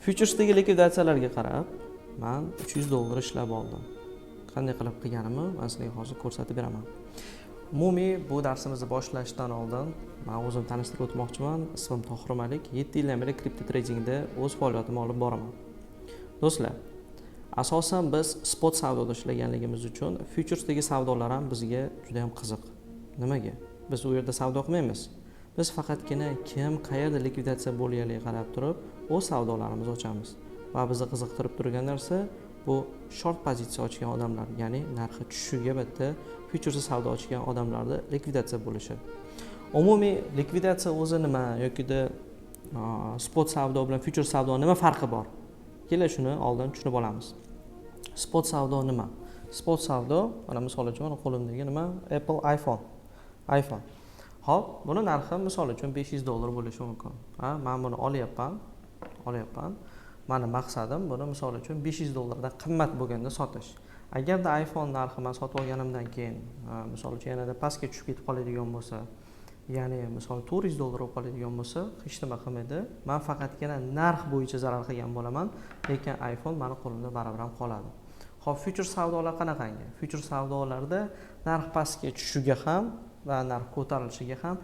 Futuresdagi likvidatsiyalarga qarab, men $300 ishlab oldim. Qanday qilib qilganimni men sizlarga hozir ko'rsatib beraman. Umumiy bu darsimizni boshlashdan oldin men o'zimni tanishtirib o'tmoqchiman. Ismim Tohir Malik. 7 yildan beri kripto tradingda o'z faoliyatimni olib boraman. Do'stlar, asosan biz spot savdoda ishlaganligimiz uchun futuresdagi savdolar ham bizga juda ham qiziq. Nimaga? Biz u yerda savdo qilmaymiz. Biz faqatgina kim qayerda likvidatsiya bo'lganiga qarab turib, o'z savdolarimizni ochamiz. Va bizni qiziqtirib turgan narsa bu short pozitsiya ochgan odamlar, ya'ni narxi tushishiga bitta futures savdo ochgan odamlarda likvidatsiya bo'lishi. Umumiy likvidatsiya o'zi nima yoki-da spot savdo bilan futures savdo nima farqi bor? Keling shuni oldin tushunib olamiz. Spot savdo nima? Spot savdo, mana misol uchun qo'limdagi nima? Apple iPhone. Hop, buni narxi misol uchun $500 bo'lishi mumkin. Men buni olyapman. Mani maqsadim buni misol uchun $500 dan qimmat bo'lganda sotish. Agarda iPhone narxi men sotib olganimdan keyin, misol uchun yanada pastga tushib ketib qoladigan bo'lsa, ya'ni misol $400 bo'lib qoladigan bo'lsa, hech nima qilmaydi. Men faqatgina narx bo'yicha zarar qilgan bo'laman, lekin iPhone meni qo'limda baribir ham qoladi. Xo'p, future savdolar qanaqangi? Future savdolarda narx pastga tushishiga ham va narx ko'tarilishiga ham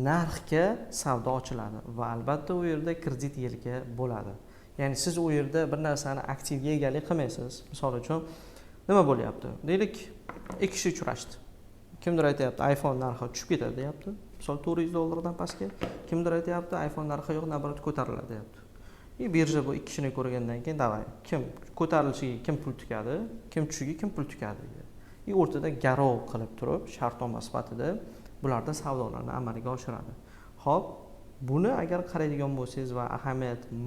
narxga savdo ochiladi va albatta u yerda kredit yelka bo'ladi. Ya'ni siz u yerda bir narsani aktivga egalik qilmaysiz. Misol uchun nima bo'lyapti? Deylik, ikki kishi uchrashdi. Kimdir aytayapti, iPhone narxi tushib ketadi deyapti. Misol $400 dan pastga. Kimdir aytayapti, iPhone narxi yo'q, nabarat ko'tariladi deyapti. Birja bu ikki kishini ko'rgandan keyin davay, kim ko'tarilishiga kim pul tikadi, kim tushishiga kim pul tikadi. O'rtada garov qilib turib, shartnoma sifatida bularda savdolarni amalga oshiradi. Xo'p, buni agar qaraydigan bo'lsangiz va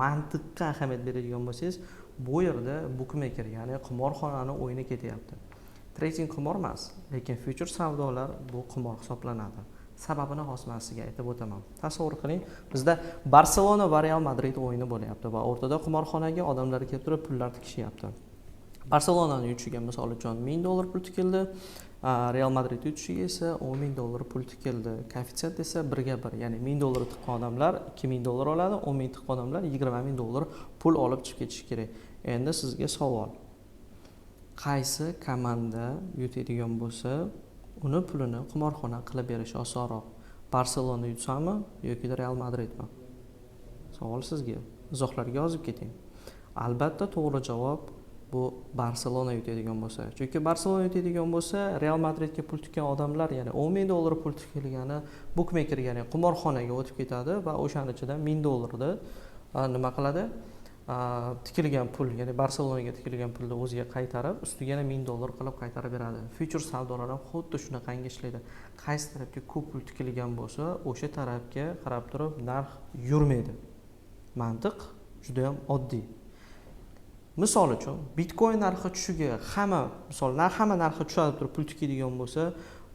mantiqqa ahamiyat beradigan bo'lsangiz, bu yerda bookmaker, ya'ni qimorxonani o'yini ketyapti. Trading qimor emas, lekin future savdolar bu qimor hisoblanadi. Sababini hozir men sizga aytib o'taman. Tasavvur qiling, bizda Barselona va Real Madrid o'yini bo'lyapti va o'rtada qimorxonaga odamlar kelib turib pullar tikishyapti. Barselonani yutishiga misol uchun $1000 pul tikildi, Real Madrid yutishiga esa $10,000 pul tikildi. Koeffitsient esa 1:1, ya'ni $1000 tiqqan odamlar $2000 oladi, 10,000 tiqqan odamlar $20,000 pul olib chiqib ketishi kerak. Endi sizga savol. Qaysi komanda yutadigan bo'lsa, uni pulini qimorxona qilib berish osonroq? Barselona yutsami yoki Real Madridmi? Savol sizga. Izohlarga yozib keting. Albatta to'g'ri javob bu Barselona yutadigan bo'lsa. Chunki Barselona yutadigan bo'lsa, Real Madridga pul tikkan odamlar, ya'ni $10,000 pul tikilgani bookmaker, ya'ni qimorxonaga o'tib ketadi va o'shaning ichidan $1000 da nima qiladi? Tikilgan pul, ya'ni Barselonaga tikilgan pulni o'ziga qaytarib, ustiga yana $1000 qilib qaytarib beradi. Future savdolar ham xuddi shunaqangi ishlaydi. Qaysi tarafga ko'p pul tikilgan bo'lsa, o'sha tarafga qarab turib narx yurmaydi. Mantiq juda ham oddiy. Misol uchun, Bitcoin narxi tushishiga hamma narxi tushadi turib pul tikadigan bo'lsa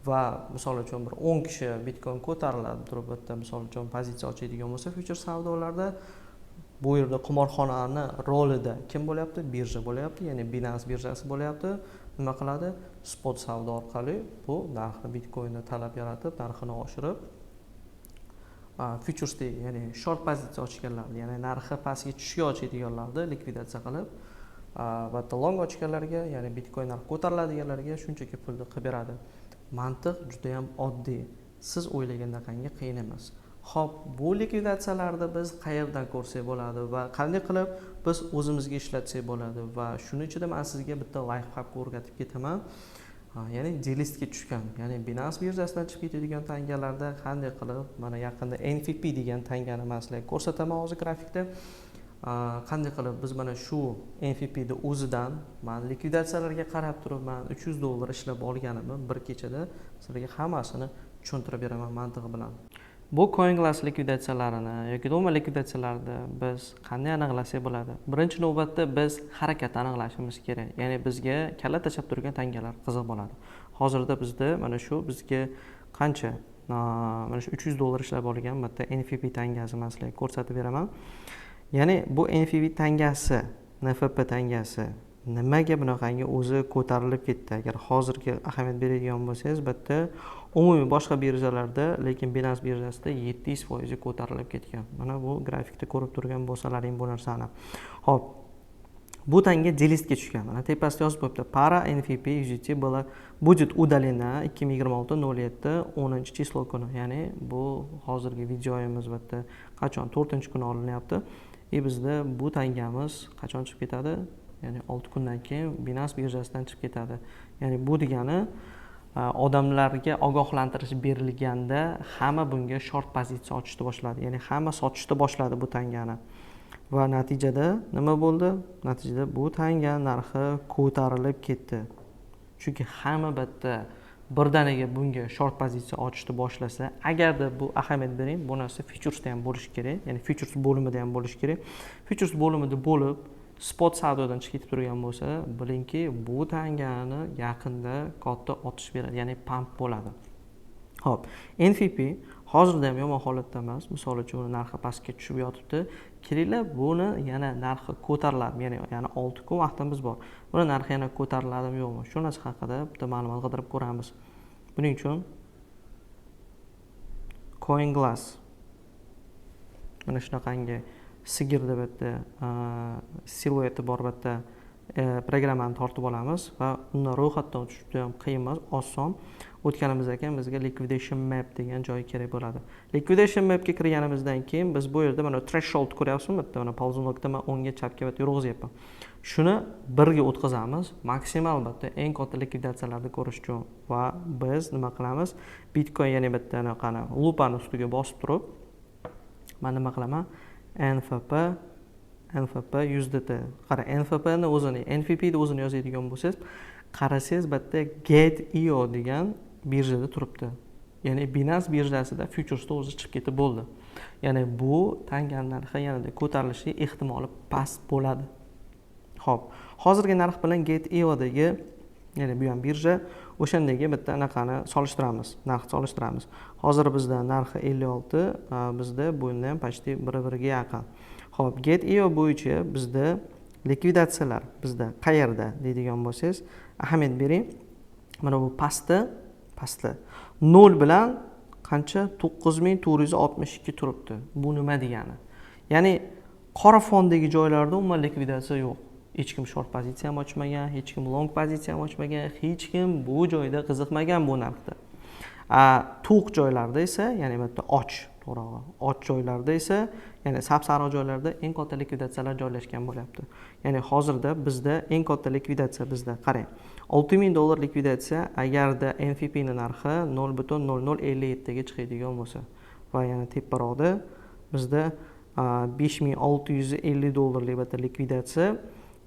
va misol uchun bir 10 kishi Bitcoin ko'tariladi turib bitta misol uchun pozitsiya ochadigan bo'lsa, future savdolarda bu yerda qimorxonani rolida kim bo'lyapti? Birja bo'lyapti, ya'ni Binance birjasi bo'lyapti. Nima qiladi? Spot savdo orqali bu narxni Bitcoinni talab yaratib, narxini oshirib, futuresda, ya'ni short pozitsiya ochganlar, ya'ni narxi pastga tushishga ochadiganlarni likvidatsiya qilib, va long ochganlarga, ya'ni Bitcoin narxi ko'tariladiganlarga shunchaki pulni qilib beradi. Mantiq juda ham oddiy. Siz o'ylagandaqangi qiyin emas. Xo'p, bu likvidatsiyalarni biz qayerdan ko'rsak bo'ladi va qanday qilib biz o'zimizga ishlatsak bo'ladi va shuning ichida men sizga bitta lifehack o'rgatib ketaman. Ya'ni delistga tushgan, ya'ni Binance birjasidan chiqib ketadigan tangalarda qanday qilib, mana yaqinda NFP degan tangani men sizlarga ko'rsataman hozir grafikda. Qanday qilib biz mana shu NFP ni o'zidan men likvidatsiyalarga qarab turib men $300 ishlab olganimni bir kechada sizlarga hammasini tushuntirib beraman mantig'i bilan. Bu CoinGlass likvidatsiyalarini yoki umuman likvidatsiyalarni biz qanday aniqlasak bo'ladi? Birinchi navbatda biz harakatni aniqlashimiz kerak. Ya'ni bizga kalla tashab turgan tangalar qiziq bo'ladi. Hozirda bizda mana shu bizga qancha? Mana shu $300 ishlab olgan bitta NFP tangasi men sizlarga ko'rsatib beraman. Ya'ni bu NFP tangasi, NFP tangasi nimaga bunaqangi o'zi ko'tarilib ketdi? Agar hozirgi ahamiyat beradigan bo'lsangiz, bitta umumiy boshqa birjalarda, lekin Binance birjasida 700% ko'tarilib ketgan. Mana bu grafikda ko'rib turgan bo'lsalaring bu narsani. Xo'p, bu tanga delistga tushgan. Mana tepasida yozib qo'yibdi. Para NFP USDT будет удалена 2026-07 число kuni. Ya'ni bu hozirgi videoyimiz bitta qachon 4-kuni olinyapti. Bizda bu tangamiz qachon chiqib ketadi? Ya'ni 6 kundan keyin Binance birjasidan chiqib ketadi. Ya'ni bu degani odamlarga ogohlantirish berilganda hamma bunga short pozitsiya ochishni boshladi. Ya'ni hamma sotishni boshladi bu tangani. Va natijada nima bo'ldi? Natijada bu tanga narxi ko'tarilib ketdi. Chunki hamma bitta birdaniga bunga short pozitsiya ochishni boshlasa, agarda bu ahamiyat bering, bu narsa futuresda ham bo'lishi kerak, ya'ni futures bo'limida ham bo'lishi kerak. Futures bo'limida bo'lib spot savdodan chiqib ketib turgan bo'lsa, bilingki, bu tangani yaqinda katta otish beradi, ya'ni pump bo'ladi. Xo'p, NFP hozirda ham yomon holatda emas. Misol uchun uni narxi pastga tushib yotibdi. Kelinglar, buni yana narxi ko'tariladimi? Ya'ni 6 kun vaqtimiz bor. Buni narxi yana ko'tariladimi yo'qmi? Shu narsa haqida bitta ma'lumot qidirib ko'ramiz. Buning uchun CoinGlass mana shunaqangi sigirda bitta silueti bor bitta programmani tortib olamiz va undan ro'yxatdan o'tish juda ham qiyin emas, oson. O'tganimizdan keyin bizga liquidation map degan joy kerak bo'ladi. Liquidation mapga kirganimizdan keyin biz bu yerda mana threshold ko'ryapsizmi? Bitta mana polzunokda men o'ngga chapga bitta yurg'izyapman. Shuni 1 ga o'tkazamiz, maksimal bitta eng katta likvidatsiyalarni ko'rish uchun va biz nima qilamiz? Bitcoin yana bitta anaqani lupani ustiga bosib turib, men nima qilaman? NFP USDT. Qara, NFP ni o'zini, NFP ni o'zini yozadigan bo'lsangiz, qarasangiz bitta Get.io degan birjada turibdi. Ya'ni Binance birjasida futuresda o'zi chiqib ketib bo'ldi. Ya'ni bu tanga narxi yanada ko'tarilishi ehtimoli past bo'ladi. Xo'p, hozirgi narx bilan Get.io-dagi, ya'ni bu ham birja, o'shandagi bitta anaqani solishtiramiz, narx solishtiramiz. Hozir bizda narxi 56, bizda bundan ham почти 1-1 ga yaqin. Xo'p, Get.io bo'yicha bizda likvidatsiyalar bizda qayerda deydigan bo'lsangiz, ahamiyat bering. Mana bu pastda 0 bilan qancha 9462 turibdi. Bu nima degani? Ya'ni qora fondagi joylarda umuman likvidatsiya yo'q. Hech kim short pozitsiya ham ochmagan, hech kim long pozitsiya ham ochmagan, hech kim bu joyda qiziqmagan bu narxda. To'q joylarda esa, ya'ni bitta och joylarda esa, ya'ni sap-sariq joylarda eng katta likvidatsiyalar joylashgan bo'lyapti. Ya'ni hozirda bizda eng katta likvidatsiya bizda, qarang, $6000 likvidatsiya agarda NFP ning narxi 0.0057 ga chiqadigan bo'lsa va yana teparoqda bizda $5650 lik bitta likvidatsiya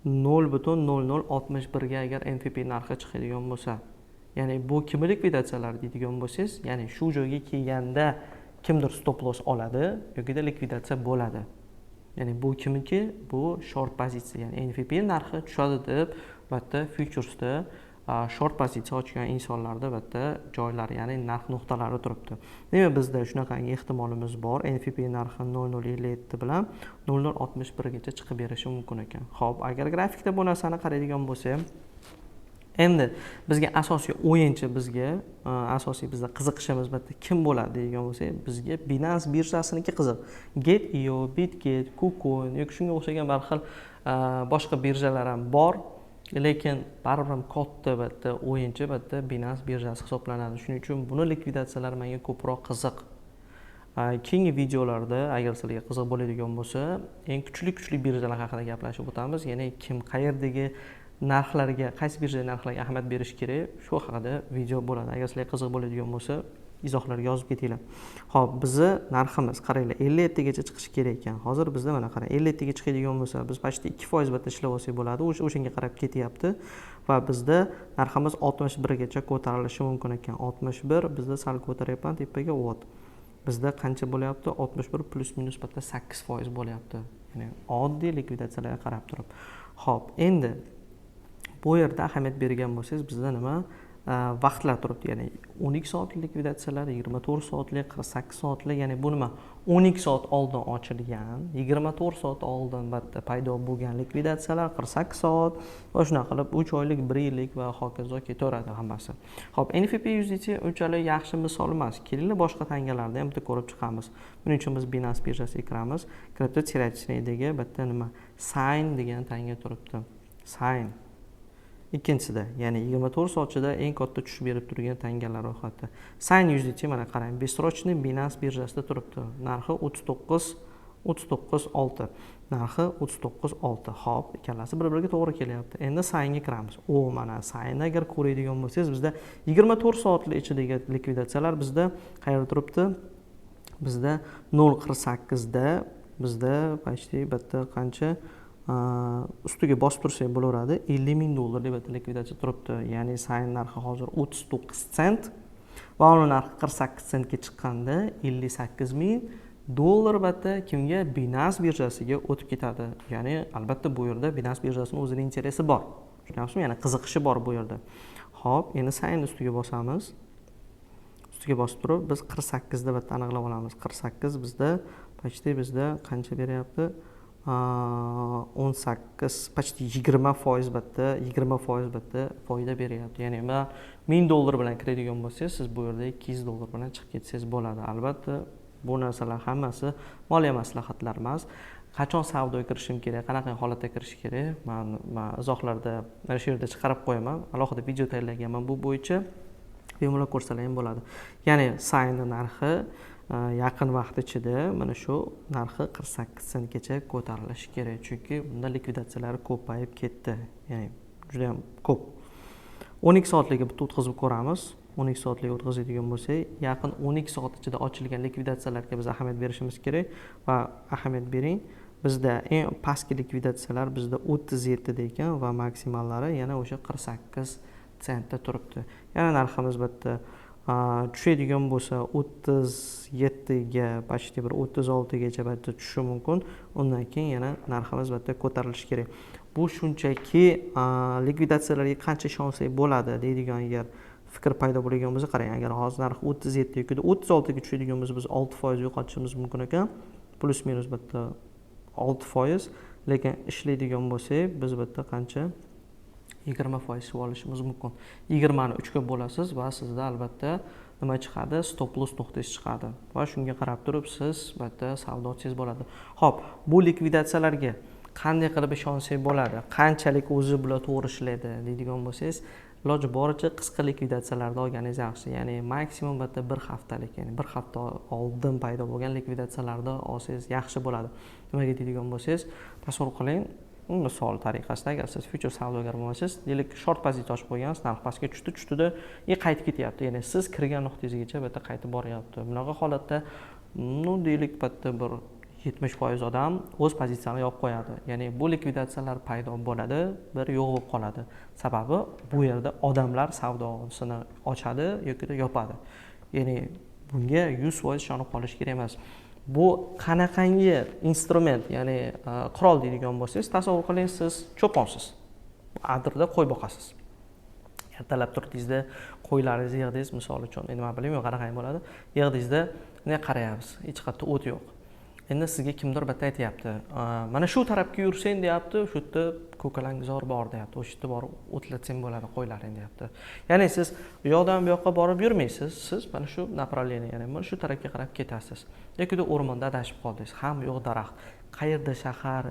0.0061 ga agar NFP narxi chiqadigan bo'lsa, ya'ni bu kim likvidatsiyalar deydigan bo'lsangiz, ya'ni shu joyga kelganda kimdir stop loss oladi yoki likvidatsiya bo'ladi. Ya'ni bu kimiki? Bu short pozitsiya, ya'ni NFP narxi tushadi deb bitta futuresda short pozitsiya ochgan insonlarda bitta joylar, ya'ni narx nuqtalari turibdi. Demak, bizda shunaqangi ehtimolimiz bor. NFP narxi 0.057 bilan 0.061 gacha chiqib berishi mumkin ekan. Xo'p, agar grafikda bu narsani qaraydigan bo'lsam, endi bizga asosiy o'yinchi, asosiy bizda qiziqishimiz bitta kim bo'ladi degan bo'lsak, bizga Binance birjasiniki qiziq. Get.io, Bitget, KuCoin yoki shunga o'xshagan bir xil boshqa birjalar ham bor, lekin baribir ham katta bitta o'yinchi bitta Binance birjasi hisoblanadi. Shuning uchun buni likvidatsiyalari menga ko'proq qiziq. Keyingi videolarda agar sizlarga qiziq bo'ladigan bo'lsa, eng kuchli birjalar haqida gaplashib o'tamiz. Ya'ni kim qayerdagi narxlarga, qaysi birja narxlarga ahamiyat berish kerak, shu haqida video bo'ladi. Agar sizlarga qiziq bo'ladigan bo'lsa, izohlarga yozib ketinglar. Xo'p, bizni narximiz qaranglar 57 gacha chiqishi kerak ekan. Hozir bizda mana qarang 57 ga chiqadigan bo'lsa, biz почти 2% bitta ishlab olsak bo'ladi. O'shanga qarab ketyapti va bizda narximiz 61 gacha ko'tarilishi mumkin ekan. 61 bizda sal ko'taryapman tepaga vot. Bizda qancha bo'lyapti? 61 plus minus bitta 8% bo'lyapti. Ya'ni oddiy likvidatsiyalarga qarab turib. Xo'p, endi bu yerda ahamiyat bergan bo'lsangiz, bizda nima? vaqtlar turibdi, ya'ni 12 soatlik likvidatsiyalar, 24 soatlik, 48 soatlik, ya'ni bu nima? 12 soat oldin ochilgan, 24 soat oldin paydo bo'lgan likvidatsiyalar, 48 soat va shunaqa qilib 3 oylik, 1 yillik va hokazo ketaveradi hammasi. Xo'p, NFP USDT unchalik yaxshi misol emas. Kelinglar boshqa tangalarda ham bitta ko'rib chiqamiz. Buning uchun biz Binance birjasiga kiramiz. Kripto Trading'dagi bitta nima? Sign degan tanga turibdi. Sign. Ikkinchisida, ya'ni 24 soat ichida eng katta tushib berib turgan tangalar ro'yxati. Sign USDT mana qarang, besrochniy Binance birjasida turibdi. Narxi 39.6. Narxi 39.6. Xo'p, ikkalasi bir-biriga to'g'ri kelyapti. Endi Signga kiramiz. Mana Signni agar ko'radigan bo'lsangiz, bizda 24 soatlik ichidagi likvidatsiyalar bizda qayerda turibdi? Bizda 0.48 da bizda почти bitta qancha ustiga bosib tursak bo'laveradi, $50,000 deb likvidatsiya turibdi. Ya'ni Sign narxi hozir 39 sent va uni narxi 48 sentga chiqqanda $58,000 albatta kimga? Binance birjasiga o'tib ketadi. Ya'ni albatta bu yerda Binance birjasining o'zining interesi bor. Tushunyapsizmi? Ya'ni qiziqishi bor bu yerda. Xo'p, endi Sign ustiga bosamiz. Ustiga bosib turib biz 48 da bitta aniqlab olamiz. 48 bizda почти bizda qancha beryapti? 18, почти 20% bitta, 20% bitta foyda beryapti. Ya'ni $1000 bilan kiradigan bo'lsangiz, siz bu yerda $200 bilan chiqib ketsangiz bo'ladi. Albatta, bu narsalar hammasi moliya maslahatlari emas. Qachon savdoga kirishim kerak, qanaqa holatda kirish kerak? Men izohlarda mana shu yerda chiqarib qo'yaman. Alohida video tayyorlaganman bu bo'yicha. Bemalol ko'rsalar ham bo'ladi. Ya'ni Sign narxi yaqin vaqt ichida mana shu narxi 48 sentgacha ko'tarilishi kerak, chunki bunda likvidatsiyalar ko'payib ketdi. Ya'ni juda ham ko'p. 12 soatliga bitta o'tkazib ko'ramiz. 12 soatlik o'tkazadigan bo'lsak, yaqin 12 soat ichida ochilgan likvidatsiyalarga biz ahamiyat berishimiz kerak va ahamiyat bering. Bizda eng pastki likvidatsiyalar bizda 37 da ekan va maksimallari yana o'sha 48 sentda turibdi. Yana narximiz bitta tushadigan bo'lsa 37 ga, почти bir 36 gacha bitta tushishi mumkin. Undan keyin yana narximiz bitta ko'tarilishi kerak. Bu shunchaki likvidatsiyalarga qancha ishonsak bo'ladi deydigan agar fikr paydo bo'lgan bo'lsa, qarang, agar hozir narx 37 yoki 36 ga tushadigan bo'lsa, biz 6% yo'qotishimiz mumkin ekan. Plus minus bitta 6%, lekin ishlaydigan bo'lsak, biz bitta qancha 20% olib olishimiz mumkin. 20 ni 3 ga bo'lasiz va sizda albatta nima chiqadi? Stop loss nuqtasi chiqadi. Va shunga qarab turib siz bitta savdo qilsangiz bo'ladi. Xo'p, bu likvidatsiyalarga qanday qilib ishonsak bo'ladi? Qanchalik o'zi bilan to'g'ri ishlaydi deydigan bo'lsangiz, iloji boricha qisqa likvidatsiyalarda olganingiz yaxshi. Ya'ni maksimum bitta 1 haftalik, ya'ni 1 hafta oldin paydo bo'lgan likvidatsiyalarda olsangiz yaxshi bo'ladi. Nimaga deydigan bo'lsangiz, tasavvur qiling, misol tariqasida agar siz future savdogar bo'lsangiz, deylik short pozitsiya ochib qo'ygansiz, narx pastga tushdi-da, qaytib ketyapti. Ya'ni siz kirgan nuqtangizgacha bitta qaytib boryapti. Bunaqa holatda, deylik bitta bir 70% odam o'z pozitsiyasini yopib qo'yadi. Ya'ni bu likvidatsiyalar paydo bo'ladi, bir yo'q bo'lib qoladi. Sababi bu yerda odamlar savdosini ochadi yoki yopadi. Ya'ni bunga 100% ishonib qolish kerak emas. Bu qanaqangi instrument, ya'ni qurol deydigan bo'lsangiz, tasavvur qiling, siz cho'ponsiz. Adirda qo'y boqasiz. Ertalab turdingizda qo'ylaringizni yig'dingiz, misol uchun, endi men bilmayman qanaqangi bo'ladi. Yig'dingizda, ne qarayapsiz, hech qayerda o't yo'q. Endi sizga kimdir bitta aytayapti, mana shu tarafga yursang deyapti, shu yerda ko'kalangzor bor deyapti, o'sha yerda borib o'tlatsang bo'ladi qo'ylaring deyapti. Ya'ni siz bu yoqdan bu yoqqa borib yurmaysiz, siz mana shu направление, ya'ni mana shu tarafga qarab ketasiz. Yoki o'rmonda adashib qoldingiz, ham yo'q daraxt. Qayerda shahar,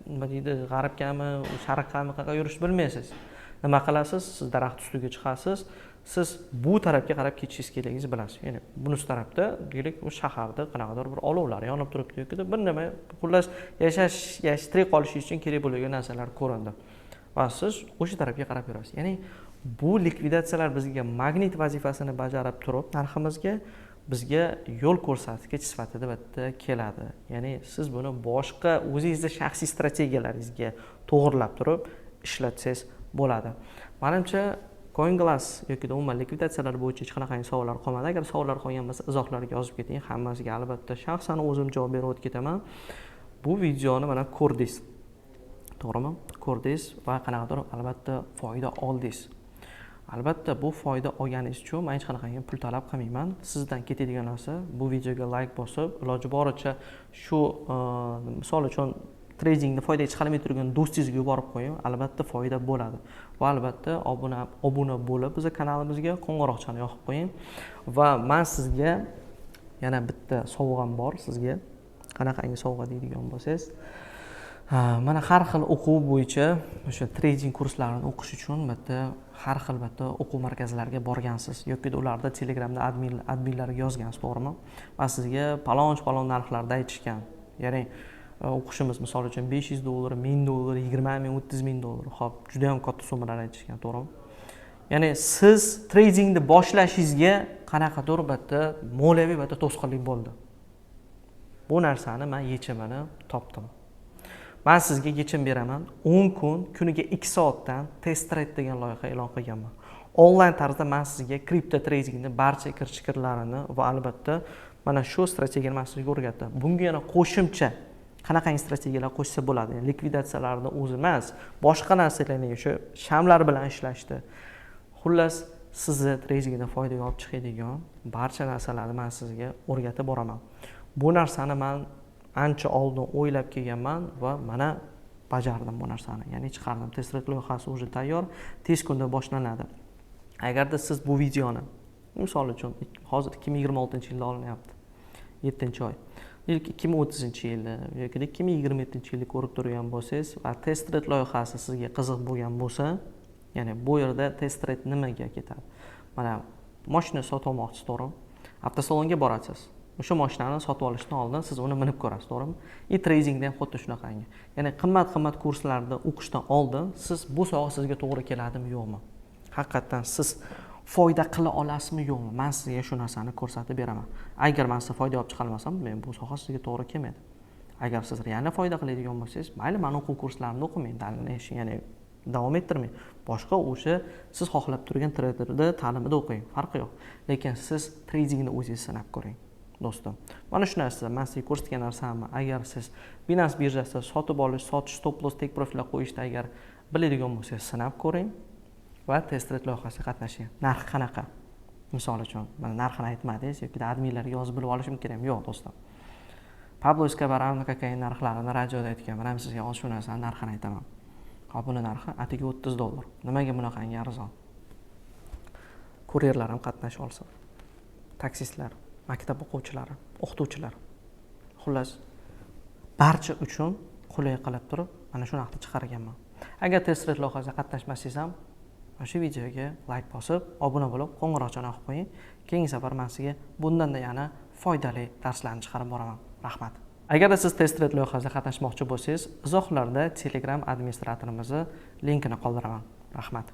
nima deydi, g'arbgami, sharqami, qayerga yurishni bilmaysiz. Nima qilasiz? Siz daraxt ustiga chiqasiz. Siz bu tarafga qarab ketishingiz kerakligingizni bilasiz. Ya'ni bunisi tarafda, deylik, u shaharda qanaqadir bir olovlar yonib turibdi yoki bir nima, xullas tirik qolish uchun kerak bo'lgan narsalar ko'rindi. Va siz o'sha tarafga qarab yurasiz. Ya'ni bu likvidatsiyalar bizga magnit vazifasini bajarib turib, narximizga bizga yo'l ko'rsatgich sifatida bitta keladi. Ya'ni siz buni boshqa o'zingizning shaxsiy strategiyalaringizga to'g'rilab turib ishlatsangiz bo'ladi. Menimcha CoinGlass yoki umuman likvidatsiyalar bo'yicha hech qanaqangi savollar qolmadi. Agar savollar qolgan bo'lsa, izohlarga yozib keting. Hammasiga albatta shaxsan o'zim javob berib o'tib ketaman. Bu videoni mana ko'rdingiz. To'g'rimi? Ko'rdingiz va qanaqadir albatta foyda oldingiz. Albatta bu foyda olganingiz uchun men hech qanaqangi pul talab qilmayman. Sizdan ketadigan narsa bu videoga like bosib, iloji boricha shu misol uchun tradingni foydaga chiqarmay turgan do'stingizga yuborib qo'ying. Albatta foyda bo'ladi. Va albatta obuna bo'lib bizning kanalimizga qo'ng'iroqchani yoqib qo'ying. Va men sizga yana bitta sovg'am bor sizga. Qanaqangi sovg'a deydigan bo'lsangiz, mana har xil o'quv bo'yicha o'sha trading kurslarini o'qish uchun bitta har xil bitta o'quv markazlariga borgansiz yoki ularda Telegramda adminlarga yozgansiz, to'g'rimi? Va sizga palon narxlarda aytishgan. Ya'ni o'qishimiz misol uchun $500, $1000, $20,000, $30,000. Xo'p, juda ham katta summalar aytishgan, to'g'rimi? Ya'ni siz tradingni boshlashingizga qanaqadir bitta moliyaviy bitta to'sqinlik bo'ldi. Bu narsani men yechimini topdim. Men sizga yechim beraman. 10 kun, kuniga 2 soatdan test trade degan loyiha e'lon qilganman. Onlayn tarzda men sizga kripto tradingni barcha kir-chikirlarini va albatta mana shu strategiyani men sizga o'rgatdim. Bunga yana qo'shimcha qanaqangi strategiyalar qo'shsa bo'ladi? Yani likvidatsiyalarni o'zi emas, boshqa narsalarni o'sha shamlar bilan ishlashdi. Xullas, sizni tradingda foydaga olib chiqadigan barcha narsalarni men sizga o'rgatib boraman. Bu narsani men ancha oldin o'ylab kelganman va mana bajardim bu narsani. Ya'ni chiqardim. Test trade loyihasi уже tayyor, tez kunda boshlanadi. Agarda siz bu videoni misol uchun hozir 2026-yilda olinyapti. 7-oy. Ilk 2030-yilda yoki 2027-yilda ko'rib turgan bo'lsangiz va test trade loyihasi sizga qiziq bo'lgan bo'lsa, ya'ni bu yerda test trade nimaga ketadi? Mana mashina sotib olmoqchisiz, to'g'rimi? Avtosalonga borasiz. O'sha mashinani sotib olishdan oldin siz uni minib ko'rasiz, to'g'rimi? Tradingda ham xuddi shunaqangi. Ya'ni qimmat kurslarda o'qishdan oldin siz bu soha sizga to'g'ri keladimi, yo'qmi? Haqiqatan siz foyda qila olasizmi, yo'qmi? Men sizga shu narsani ko'rsatib beraman. Agar men sizga foyda olib chiqa olmasam, men bu soha sizga to'g'ri kelmaydi. Agar siz real foyda qiladigan bo'lsangiz, mayli men o'quv kurslarini o'qimang, ya'ni davom ettirmang. Boshqa o'sha siz xohlab turgan traderda ta'limida o'qing, farqi yo'q. Lekin siz tradingni o'zingiz sinab ko'ring. Do'stim, mana shu narsa men sizga ko'rsatgan narsamni agar siz Binance birjasida sotib olish, sotish, stop loss, take profitlar qo'yishni agar biladigan bo'lsangiz sinab ko'ring va test trade loyihasiga qatnashing. Narxi qanaqa? Misol uchun, mana narxini aytmadingiz yoki adminlarga yozib bilib olishim kerakmi? Yo'q, do'stim. Pablo Escobar kokain narxlarini radioda aytgan. Mana men sizga shu narsani narxini aytaman. Hop, buni narxi atiga $30. Nimaga bunaqangi arzon? Kuryerlar ham qatnasha olsin. Taksistlar, maktab o'quvchilari, o'qituvchilar. Xullas, barcha uchun qulay qilib turib, mana shu narxni chiqarganman. Agar test trade loyihasida qatnashmasangiz ham, mana shu videoga like bosib, obuna bo'lib, qo'ng'iroqchani yoqib qo'ying. Keyingi safar men sizga bundan-da yana foydali darslarni chiqarib boraman. Rahmat. Agar siz test trade loyihasida qatnashmoqchi bo'lsangiz, izohlarda Telegram administratorimizni linkini qoldiraman. Rahmat.